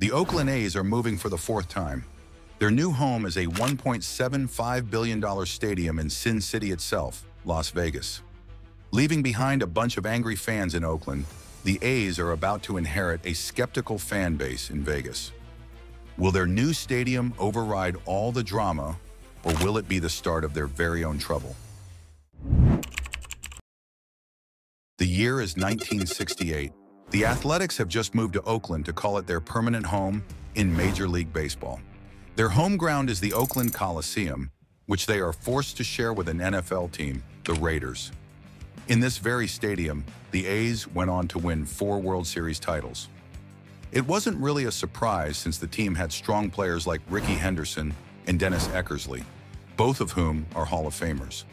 The Oakland A's are moving for the fourth time. Their new home is a $1.75 billion stadium in Sin City itself, Las Vegas. Leaving behind a bunch of angry fans in Oakland, the A's are about to inherit a skeptical fan base in Vegas. Will their new stadium override all the drama, or will it be the start of their very own trouble? The year is 1968. The Athletics have just moved to Oakland to call it their permanent home in Major League Baseball. Their home ground is the Oakland Coliseum, which they are forced to share with an NFL team, the Raiders. In this very stadium, the A's went on to win 4 World Series titles. It wasn't really a surprise since the team had strong players like Rickey Henderson and Dennis Eckersley, both of whom are Hall of Famers.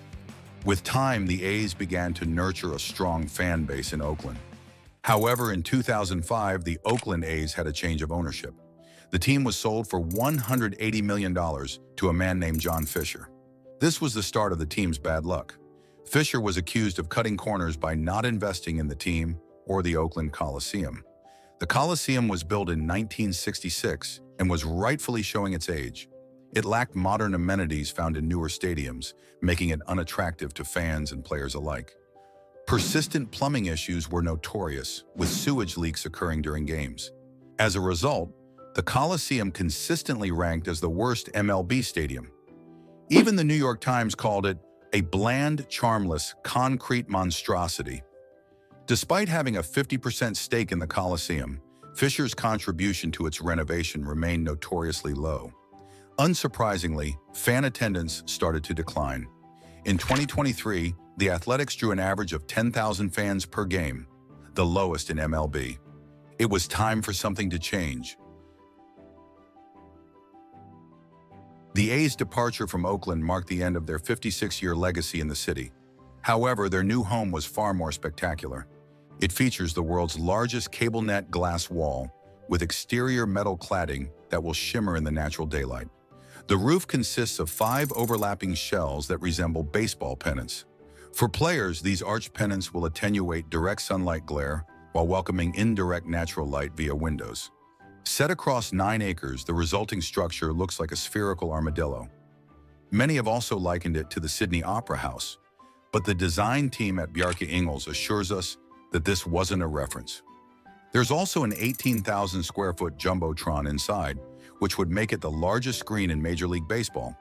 With time, the A's began to nurture a strong fan base in Oakland. However, in 2005, the Oakland A's had a change of ownership. The team was sold for $180 million to a man named John Fisher. This was the start of the team's bad luck. Fisher was accused of cutting corners by not investing in the team or the Oakland Coliseum. The Coliseum was built in 1966 and was rightfully showing its age. It lacked modern amenities found in newer stadiums, making it unattractive to fans and players alike. Persistent plumbing issues were notorious, with sewage leaks occurring during games. As a result, the Coliseum consistently ranked as the worst MLB stadium. Even the New York Times called it a bland, charmless, concrete monstrosity. Despite having a 50% stake in the Coliseum, Fisher's contribution to its renovation remained notoriously low. Unsurprisingly, fan attendance started to decline. In 2023, the Athletics drew an average of 10,000 fans per game, the lowest in MLB. It was time for something to change. The A's departure from Oakland marked the end of their 56-year legacy in the city. However, their new home was far more spectacular. It features the world's largest cable net glass wall with exterior metal cladding that will shimmer in the natural daylight. The roof consists of 5 overlapping shells that resemble baseball pennants. For players, these arched pennants will attenuate direct sunlight glare while welcoming indirect natural light via windows. Set across 9 acres, the resulting structure looks like a spherical armadillo. Many have also likened it to the Sydney Opera House, but the design team at Bjarke Ingels assures us that this wasn't a reference. There's also an 18,000 square foot jumbotron inside, which would make it the largest screen in Major League Baseball.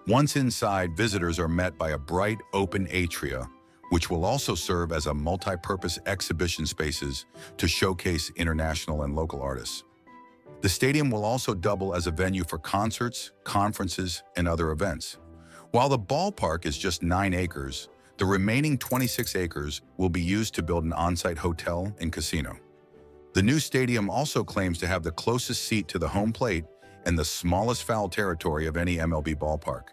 Once inside, visitors are met by a bright, open atria, which will also serve as a multi-purpose exhibition spaces to showcase international and local artists. The stadium will also double as a venue for concerts, conferences, and other events. While the ballpark is just 9 acres, the remaining 26 acres will be used to build an on-site hotel and casino. The new stadium also claims to have the closest seat to the home plate and the smallest foul territory of any MLB ballpark.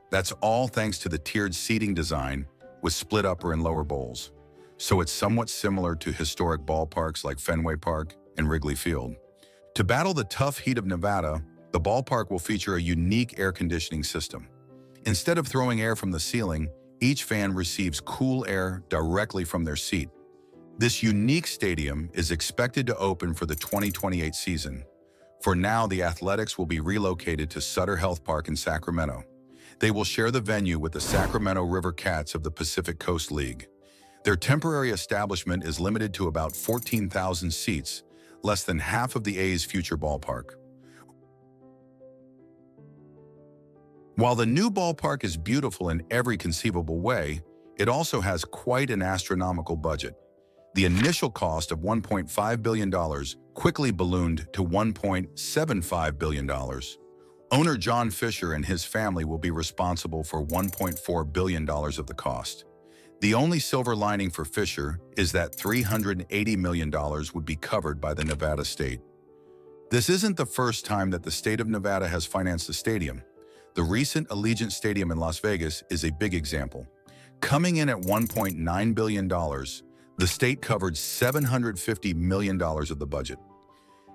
That's all thanks to the tiered seating design with split upper and lower bowls. So it's somewhat similar to historic ballparks like Fenway Park and Wrigley Field. To battle the tough heat of Nevada, the ballpark will feature a unique air conditioning system. Instead of throwing air from the ceiling, each fan receives cool air directly from their seat. This unique stadium is expected to open for the 2028 season. For now, the Athletics will be relocated to Sutter Health Park in Sacramento. They will share the venue with the Sacramento River Cats of the Pacific Coast League. Their temporary establishment is limited to about 14,000 seats, less than half of the A's future ballpark. While the new ballpark is beautiful in every conceivable way, it also has quite an astronomical budget. The initial cost of $1.5 billion quickly ballooned to $1.75 billion. Owner John Fisher and his family will be responsible for $1.4 billion of the cost. The only silver lining for Fisher is that $380 million would be covered by the Nevada state. This isn't the first time that the state of Nevada has financed a stadium. The recent Allegiant Stadium in Las Vegas is a big example. Coming in at $1.9 billion, the state covered $750 million of the budget.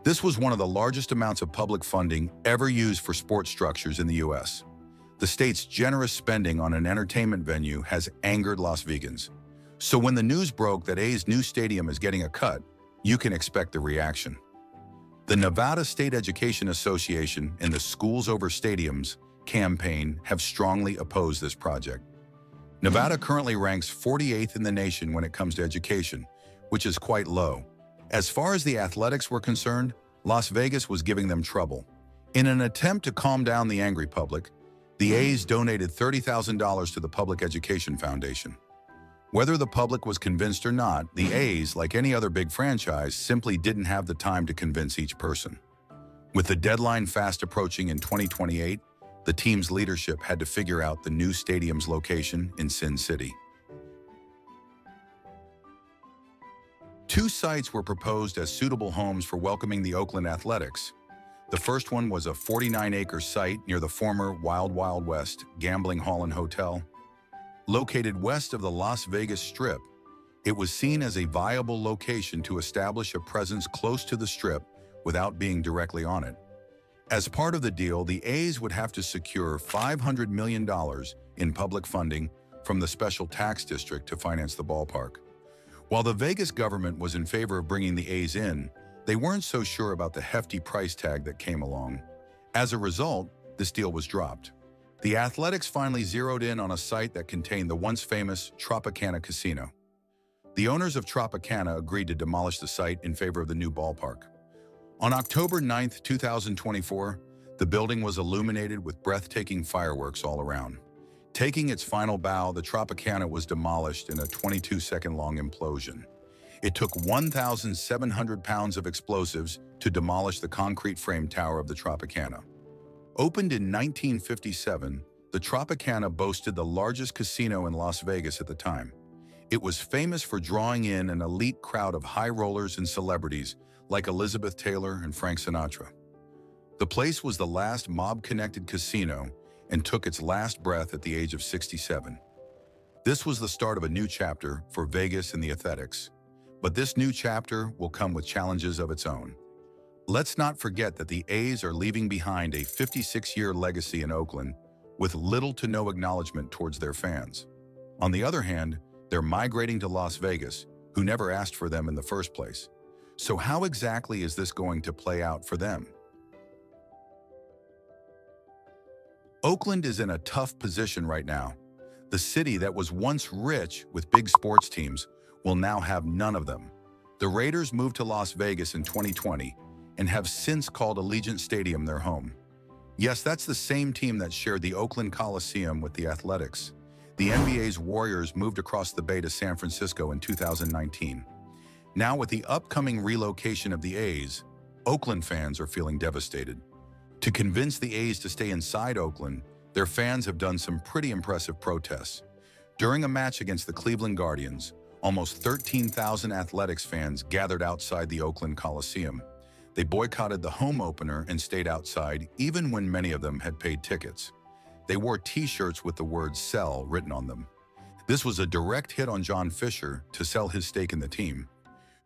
This was one of the largest amounts of public funding ever used for sports structures in the U.S. The state's generous spending on an entertainment venue has angered Las Vegans. So when the news broke that A's new stadium is getting a cut, you can expect the reaction. The Nevada State Education Association and the Schools Over Stadiums campaign have strongly opposed this project. Nevada currently ranks 48th in the nation when it comes to education, which is quite low. As far as the athletics were concerned, Las Vegas was giving them trouble. In an attempt to calm down the angry public, the A's donated $30,000 to the Public Education Foundation. Whether the public was convinced or not, the A's, like any other big franchise, simply didn't have the time to convince each person. With the deadline fast approaching in 2028, the team's leadership had to figure out the new stadium's location in Sin City. Two sites were proposed as suitable homes for welcoming the Oakland Athletics. The first one was a 49-acre site near the former Wild Wild West Gambling Hall and Hotel. Located west of the Las Vegas Strip, it was seen as a viable location to establish a presence close to the Strip without being directly on it. As part of the deal, the A's would have to secure $500 million in public funding from the special tax district to finance the ballpark. While the Vegas government was in favor of bringing the A's in, they weren't so sure about the hefty price tag that came along. As a result, this deal was dropped. The Athletics finally zeroed in on a site that contained the once famous Tropicana Casino. The owners of Tropicana agreed to demolish the site in favor of the new ballpark. On October 9, 2024, the building was illuminated with breathtaking fireworks all around. Taking its final bow, the Tropicana was demolished in a 22-second-long implosion. It took 1,700 pounds of explosives to demolish the concrete frame tower of the Tropicana. Opened in 1957, the Tropicana boasted the largest casino in Las Vegas at the time. It was famous for drawing in an elite crowd of high rollers and celebrities like Elizabeth Taylor and Frank Sinatra. The place was the last mob-connected casino and took its last breath at the age of 67. This was the start of a new chapter for Vegas and the Athletics. But this new chapter will come with challenges of its own. Let's not forget that the A's are leaving behind a 56-year legacy in Oakland with little to no acknowledgement towards their fans. On the other hand, they're migrating to Las Vegas, who never asked for them in the first place. So how exactly is this going to play out for them? Oakland is in a tough position right now. The city that was once rich with big sports teams will now have none of them. The Raiders moved to Las Vegas in 2020 and have since called Allegiant Stadium their home. Yes, that's the same team that shared the Oakland Coliseum with the Athletics. The NBA's Warriors moved across the bay to San Francisco in 2019. Now, with the upcoming relocation of the A's, Oakland fans are feeling devastated. To convince the A's to stay inside Oakland, their fans have done some pretty impressive protests. During a match against the Cleveland Guardians, almost 13,000 Athletics fans gathered outside the Oakland Coliseum. They boycotted the home opener and stayed outside, even when many of them had paid tickets. They wore T-shirts with the word "sell" written on them. This was a direct hit on John Fisher to sell his stake in the team.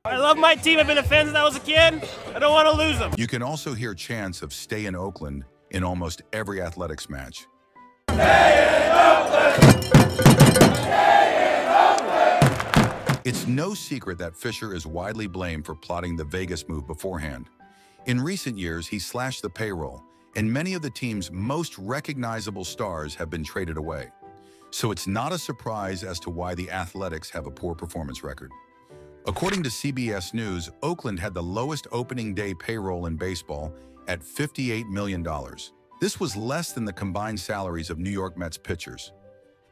I love my team. I've been a fan since I was a kid. I don't want to lose them. You can also hear chants of "Stay in Oakland" in almost every Athletics match. Stay in Oakland! Stay in Oakland! It's no secret that Fisher is widely blamed for plotting the Vegas move beforehand. In recent years, he slashed the payroll, and many of the team's most recognizable stars have been traded away. So it's not a surprise as to why the Athletics have a poor performance record. According to CBS News, Oakland had the lowest opening day payroll in baseball at $58 million. This was less than the combined salaries of New York Mets pitchers.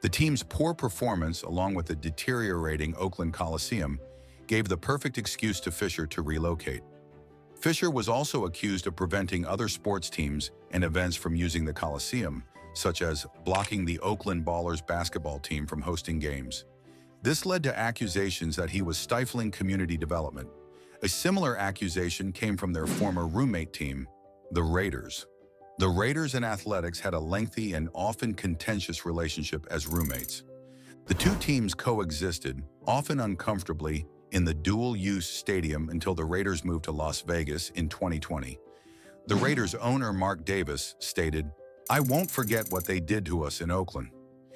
The team's poor performance, along with the deteriorating Oakland Coliseum, gave the perfect excuse to Fisher to relocate. Fisher was also accused of preventing other sports teams and events from using the Coliseum, such as blocking the Oakland Ballers basketball team from hosting games. This led to accusations that he was stifling community development. A similar accusation came from their former roommate team, the Raiders. The Raiders and Athletics had a lengthy and often contentious relationship as roommates. The two teams coexisted, often uncomfortably, in the dual-use stadium until the Raiders moved to Las Vegas in 2020. The Raiders owner Mark Davis stated, "I won't forget what they did to us in Oakland."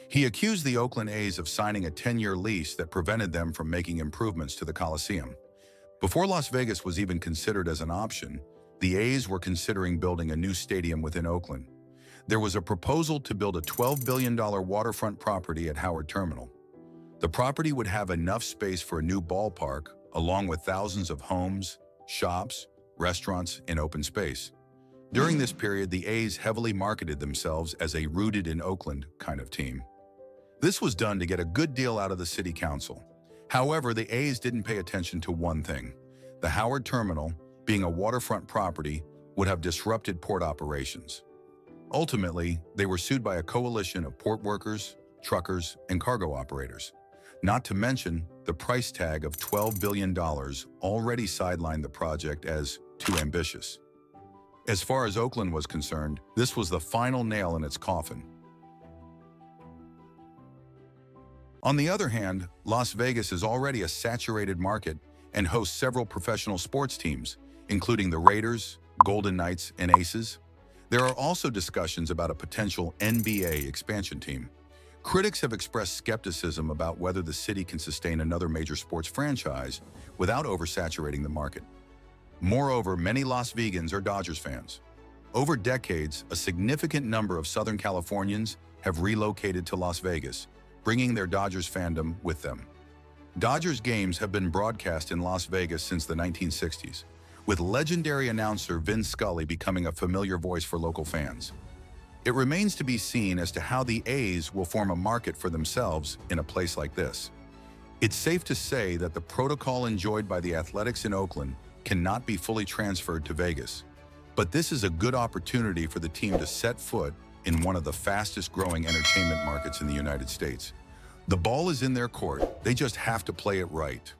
He accused the Oakland A's of signing a 10-year lease that prevented them from making improvements to the Coliseum. Before Las Vegas was even considered as an option, the A's were considering building a new stadium within Oakland. There was a proposal to build a $12 billion waterfront property at Howard Terminal. The property would have enough space for a new ballpark, along with thousands of homes, shops, restaurants, and open space. During this period, the A's heavily marketed themselves as a rooted in Oakland kind of team. This was done to get a good deal out of the city council. However, the A's didn't pay attention to one thing. The Howard Terminal, being a waterfront property, would have disrupted port operations. Ultimately, they were sued by a coalition of port workers, truckers, and cargo operators. Not to mention, the price tag of $12 billion already sidelined the project as too ambitious. As far as Oakland was concerned, this was the final nail in its coffin. On the other hand, Las Vegas is already a saturated market and hosts several professional sports teams, including the Raiders, Golden Knights, and Aces. There are also discussions about a potential NBA expansion team. Critics have expressed skepticism about whether the city can sustain another major sports franchise without oversaturating the market. Moreover, many Las Vegans are Dodgers fans. Over decades, a significant number of Southern Californians have relocated to Las Vegas, bringing their Dodgers fandom with them. Dodgers games have been broadcast in Las Vegas since the 1960s, with legendary announcer Vin Scully becoming a familiar voice for local fans. It remains to be seen as to how the A's will form a market for themselves in a place like this. It's safe to say that the protocol enjoyed by the Athletics in Oakland cannot be fully transferred to Vegas. But this is a good opportunity for the team to set foot in one of the fastest-growing entertainment markets in the United States. The ball is in their court, they just have to play it right.